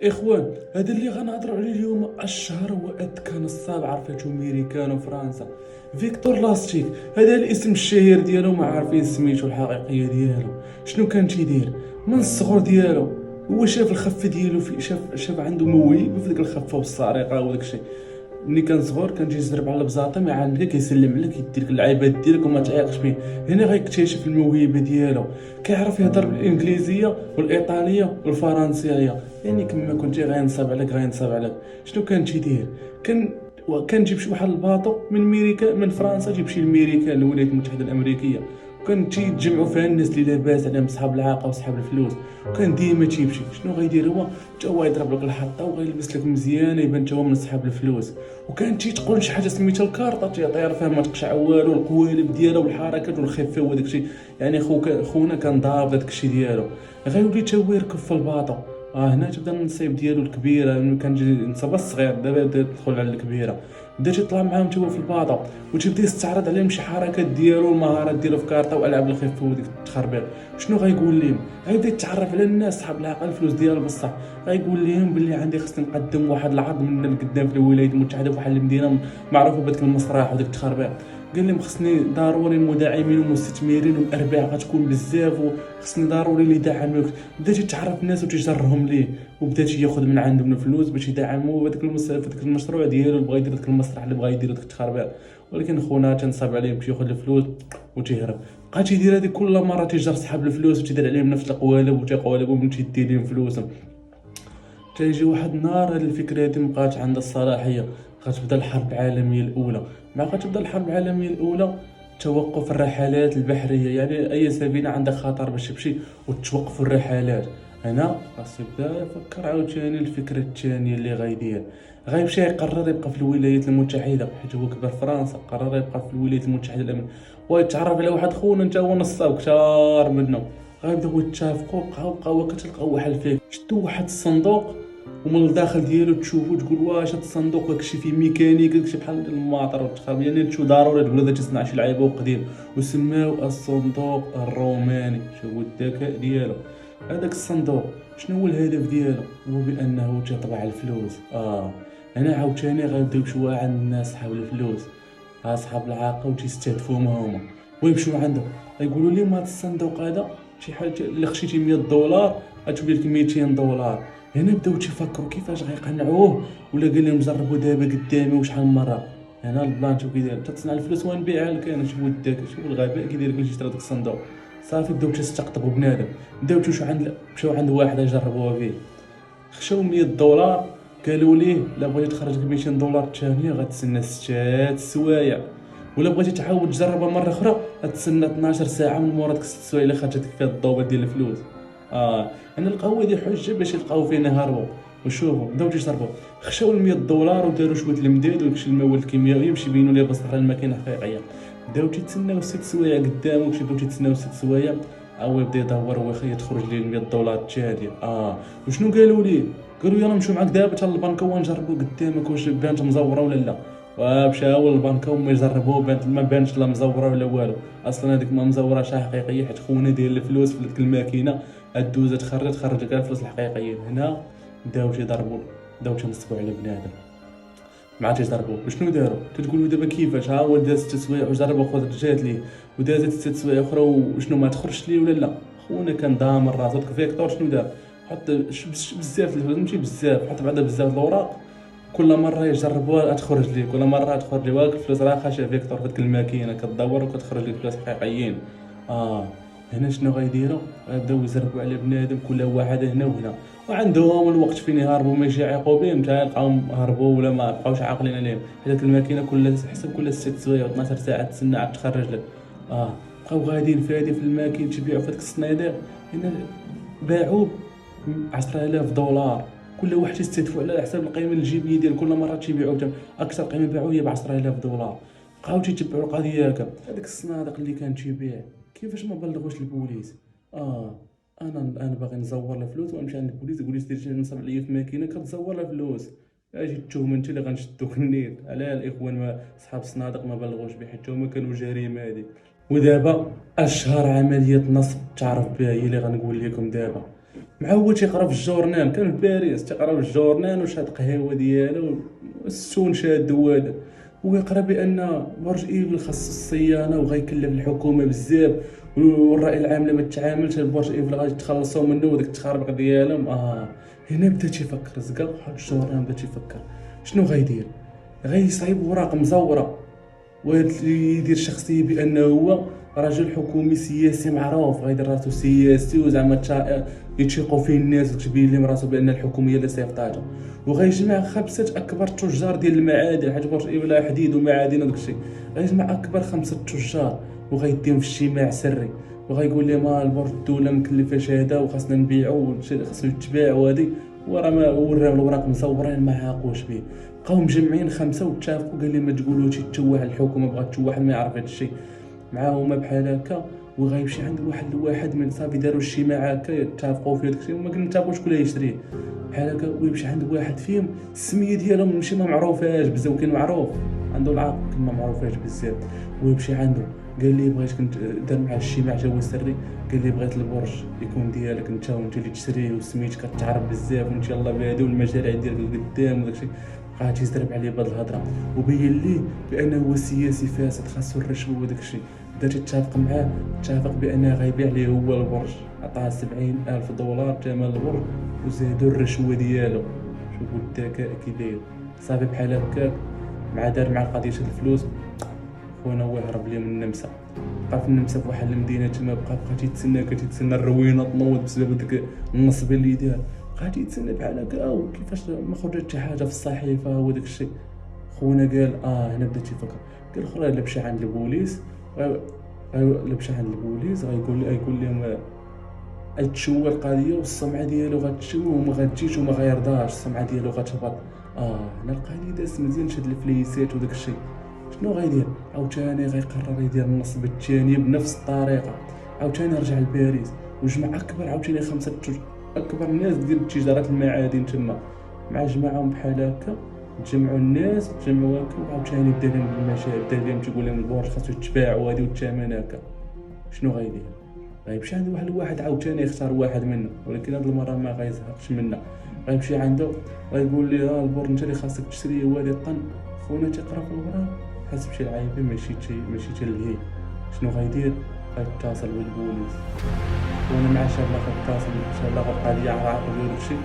اخوان، هذا اللي غنهضروا عليه اليوم الشهر هو اذكى نصاب عرفتو ميريكان وفرنسا. فيكتور لاستيك، هذا الاسم الشهير ديالو، ما عارفين سميتو الحقيقيه ديالو. شنو كان تيدير من الصغر ديالو؟ هو شاف الخفه ديالو، في شاف عنده موهبه في ديك الخفه والسرقه وداك الشيء. ملي كان صغير كان يجرب على البزاطه، ما عندك كيسلم عليك، يدير لك اللعيبات ديالك وما تعيقش به. هنا غيكتشف الموهبه ديالو، كيعرف يهضر بالانجليزيه والايطاليه والفرنسيه. يعني كما كنتي غينصب عليك غينصب عليك. شنو كان تيدير؟ كان جيب شي واحد الباطو من ميريكا، من فرنسا، جيب شي لميريكا الولايات المتحده الامريكيه. وكان تيتجمعوا فيها الناس اللي لاباس عليهم، صحاب العاقه وصحاب الفلوس. وكان ديما تيمشي. شنو غيدير هو؟ حتى هو يضرب لك الحطه وغيلبس لك مزيان، يبان حتى هو من صحاب الفلوس. وكان تيتقول شي حاجه سميتها الكارطه، تيطير فيها ما تقشع والو، القوالب ديالها والحركات والخفه وداك الشيء. يعني خونا كان ضابط داك الشيء ديالو. غيولي تا هو يركب في الباطو. هنا تبدا النصيب ديالو الكبيره، ملي كان نصاب الصغير دابا بدا يدخل على الكبيره. بدا تيطلع معاهم تا هو في الباطو، وتبدا يستعرض عليهم شي حركات ديالو والمهارات ديالو في كارطه والعاب الخفه وديك التخربيق. شنو غيقول لهم؟ غيبدا يتعرف على الناس صحاب العقل، الفلوس ديالو بصح. غيقول لهم باللي عندي خصني نقدم واحد العرض من القدام في الولايات المتحده، في واحد المدينه معروفه بهذاك المسرح وديك التخربيق. قال لهم خصني ضروري مدعمين ومستثمرين والارباح غتكون بزاف، وخصني ضروري اللي يدعم. بدا تيتعرف الناس وتيجرهم ليه، وبدا تياخذ من عندهم الفلوس باش يدعموا في داك المشروع ديالو اللي بغا يدير، داك المسرح اللي بغا يدير، داك التخربيق. ولكن خونا تنصاب عليه باش ياخذ الفلوس وتيهرب. بقى تيدير هذه كل مره، تيجر صحاب الفلوس وتيدير عليهم نفس القوالب وتيقوالبهم من تيدي لهم فلوسهم. تيجي واحد النهار هاد الفكره هادي مبقاتش عندها الصلاحيه. غتبدا الحرب العالميه الاولى. مع غتبدا الحرب العالميه الاولى، توقف الرحلات البحريه، يعني اي سفينه عندها خطر باش تمشي وتوقف الرحلات. هنا خاص يبدا يفكر عاوتاني الفكره الثانيه اللي غيدير. غيمشي يقرر يبقى في الولايات المتحده، حيت هو كبر فرنسا، قرر يبقى في الولايات المتحده الامريكيه. ويتعرف على واحد خونا انت هو نصاب كثار منه. غيبداو يتفقوا، بقاو كتلقاو واحد فيه، شدوا واحد الصندوق، ومن الداخل ديالو تشوفو تقول واش هاد الصندوق داكشي فيه ميكانيك، داكشي بحال الماطر والتخربيق. يعني تشوف ضروري تقول هذا تيصنع شي لعيبه قديم. وسماو الصندوق الروماني. شوفوا الذكاء ديالو. هذاك الصندوق شنو هو الهدف ديالو؟ هو بانه تيطبع الفلوس. هنا عاوتاني غيبداو يمشيو عند الناس صحاب الفلوس، صحاب العاقه، وتيستهدفوهم هما. ويمشيو عندهم يقولوا لهم هذا الصندوق هذا شي حاجه، الا خشيتي 100 دولار غتولي لك 200 دولار. هنا بداو تيفكروا كيفاش غيقنعوه، ولا قال لهم جربوا دابا قدامي وشحال من مره. هنا البلان شوف كيدير، تصنع الفلوس ونبيعها لك انا. شوفوا الذكاء، شوفوا الغباء كيدير باش يشري داك الصندوق. صافي بداو تيستقطبوا بنادم. بداو مشاو عند واحد يجربوها فيه. خشاو 100 دولار، قالوا ليه لا بغيتي تخرج لك 200 دولار الثانيه غتسنى 6 سوايع، ولا بغيتي تعاود تجربها مره اخرى غتسنى 12 ساعه من مورا ديك 6 سوايع اللي خرجت لك فيها الضوبه ديال الفلوس. انا لقاو هذه حجه باش يلقاو فينا هربوا. وشوفوا بداو تيشربوا. خشاو ال 100 دولار وداروا شويه المداد وداكشي المواد الكيميائيه باش يبينوا ليه بصح الماكينه حقيقيه. بداو تيتسناو 6 سوايع قدامه، باش يبداو تيتسناو 6 سوايع. هو يبدا يدور، هو تخرج ليه 100 دولار الثانيه. وشنو قالوا ليه؟ قالوا يلا نمشيو معاك دابا حتى للبنكه ونجربوا قدامك واش بانت مزوره ولا لا. ومشاو للبنكه وما يجربوه، بانت ما بانش لا مزوره ولا والو. اصلا هذيك ما مزوراش حقيقيه، حيت خونا داير الفلوس في ديك الماكينه. الدوزه تخرج لك الفلوس الحقيقيين. هنا بداو تيضربوا، بداو تنصبوا على بنادم. مع تيضربوا. وشنو داروا؟ تتقولوا دابا كيفاش؟ هو داز 6 سوايع وجرب وخذ جات ليه، ودازت 6 سوايع اخرى وشنو ما تخرجش ليه ولا لا. خونا كان دامر راسو. داك فيكتور شنو دار؟ حط بزاف الفلوس، ماشي بزاف، حط بعدا بزاف الاوراق. كل مره يجربوها تخرج ليه، كل مره تخرج ليه واك الفلوس راه خاشيه. فيكتور في ديك الماكينه كتدور وكتخرج لك الفلوس حقيقيين. اه هنا شنو غيديروا؟ غيبداو يزربوا على بنادم كل واحد هنا وهنا، وعندهم الوقت فين يهربوا ما يجي يعيقوا بهم. تا يلقاهم هربوا ولا ما بقاوش عاقلين عليهم. حيت الماكينه كل حسب كل 6 سوايع و 12 ساعه تسنى عاد تخرج لك. بقاو غاديين فادي في الماكين تبيعوا في هذاك الصنيدير. هنا باعوا 10000 دولار. كل واحد تيستهدفوا على حساب القيمه الجيبيه ديال كل مره تيبيعوا. اكثر قيمه باعوا هي ب 10000 دولار. بقاو تيتبعوا القضيه هكا. هذاك الصناديق اللي كان تيبيع كيفاش ما بلغوش البوليس؟ انا باغي نزور الفلوس ونمشي عند البوليس. البوليس دير نصب عليا في ماكينه كتزور الفلوس. اجي التهمه انت اللي غنشدوك النيل. على الاخوان ما صحاب الصناديق ما بلغوش به، حيت هما كانوا جريمه هذه. ودابا اشهر عمليه نصب تعرف بها هي اللي غنقول لكم دابا. مع هو تيقرا في الجورنال، كان في باريس تيقرا في الجورنال وشاد قهيوه ديالو والسون شاد هو هذا، ويقرا بان برج ايفل خاص الصيانه وغيكلف الحكومه بزاف، والرأي العام لما تتعاملش برج ايفل غادي تخلصوا منه وداك التخاربق ديالهم. هنا بدا تيفكر زكا بحال الجورنال، بدا تيفكر شنو غيدير. غيصايب وراق مزوره ويدير شخصيه بانه هو رجل حكومي سياسي معروف، غيدير راسو سياسي وزعما يتشيقوا فيه الناس وتبين لهم راسو بان الحكوميه اللي صيفطاتو، وغيجمع خمسه اكبر تجار ديال المعادن، حيت برج ايفل حديد ومعادن وداك الشيء. غيجمع اكبر خمسه تجار وغيديهم في اجتماع سري، وغيقول لهم البرج الدوله مكلفه هذا وخاصنا نبيعو، خاصو يتباع وهادي، وراه ما وراو الوراق مزورين ما عاقوش به. بقاو مجمعين خمسه واتفقوا، قال لي ما تقولوش تشوح الحكومه، بغات تشوح ما يعرف هذا الشيء معاهما بحال هكا. وغيمشي عند واحد من صافي داروا اجتماع هكا يتفقوا فيه داكشي، وما كنتفقوا شكون اللي يشريه بحال هكا. ويمشي عند واحد فيهم السميه ديالو ماشي ما معروفاش بزاف، كان معروف عنده العاق ما معروفاش بزاف. ويمشي عنده قال لي بغيت كنت دار مع الاجتماع جوي سري، قال لي بغيت البرج يكون ديالك انت وانت اللي تشريه وسميتك كتعرف بزاف وانت يلاه بهادي والمشاريع ديالك القدام وداكشي. بقى تيزرب عليه بهاد الهضره وبين ليه بانه هو سياسي فاسد خاصو الرشوه وداكشي. بدا تتفق معاه، اتفق بانه غيبيع ليه هو البرج، عطاه 70,000 دولار ثمن البرج وزادوا الرشوه ديالو. شوفوا الذكاء كي داير صافي بحال هكاك. مع دار مع قضيه الفلوس خونا هو هرب ليه من النمسا، بقى في النمسا في واحد المدينه تما، بقى تيتسنى الروينه تنوض بسبب داك النصب اللي دار. بقى تيتسنى بحال هكا وكيفاش ما خرجت شي حاجه في الصحيفه وداك الشيء. خونا قال هنا بدا تيفكر، قال اخرى الا مشى عند البوليس الا مشى عند البوليس غيقول لهم غتشوه القضيه والسمعه ديالو غتشوه وما غتجيش وما غيرضاش، السمعه ديالو غتهبط. هنا القضيه داز مزيان، شاد الفليسات وداك الشيء. شنو غيدير؟ عاوتاني غيقرر يدير النصب الثاني بنفس الطريقه، عاوتاني رجع لباريس وجمع اكبر عاوتاني خمسه اكبر الناس ديال تجاره المعادن تما، مع جمعهم بحال هكا. تجمعوا الناس تجمعوا هكا وعاوتاني بدا لهم المشاكل، بدا لهم تيقول لهم البرج خاصو يتباع وهادي والثمن هكا. شنو غيدير؟ غيمشي عند واحد عاوتاني يختار واحد منه، ولكن هاد المره ما غيزهقش منه. غيمشي عنده غيقول ليه البرج انت اللي خاصك تشريه هو هادي الطن. خونا تيقرا في الوراق حسب شي لعيبه ماشي تلهي. شنو غيدير؟ غيتصل بالبوليس. وانا مع شاب لاخر اتصل شاب لاخر قضيه عراق وداك الشيء،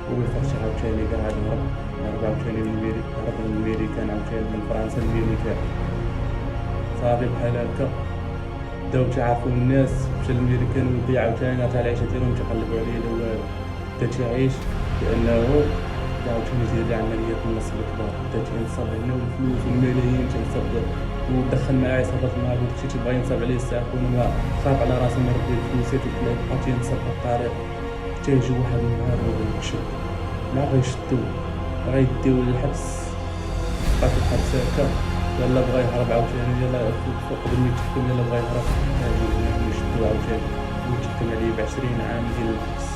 ويخرج عاوتاني كاع هرب عاوتاني للميريكان، هرب من الميريكان عاوتاني من فرنسا للميريكان. صافي بحال هكا بداو تعرفوا الناس، مشى للميريكان وبيع عاوتاني رجع العيشه ديالهم تيقلبوا عليه لا والو. بدا تيعيش لانه عاوتاني ديال عمليات النصب الكبار، بدا تينصب هنا والفلوس والملايين تينصب، ودخل معاه عصابات المال وداكشي تيبغى ينصب عليه الساعه كون ما خاف على راسو من ربي الفلوسات وكلا، بقى تينصب بهاد الطريقه حتى يجي واحد النهار ويمشي ما غيشدوه غيديوه للحبس. بقى في الحبس هكا يلا بغا يهرب عاوتاني، يلا فوق الميتكم يلا بغا يهرب يشدوه عاوتاني ويتحكم عليه ب20 عام ديال الحبس.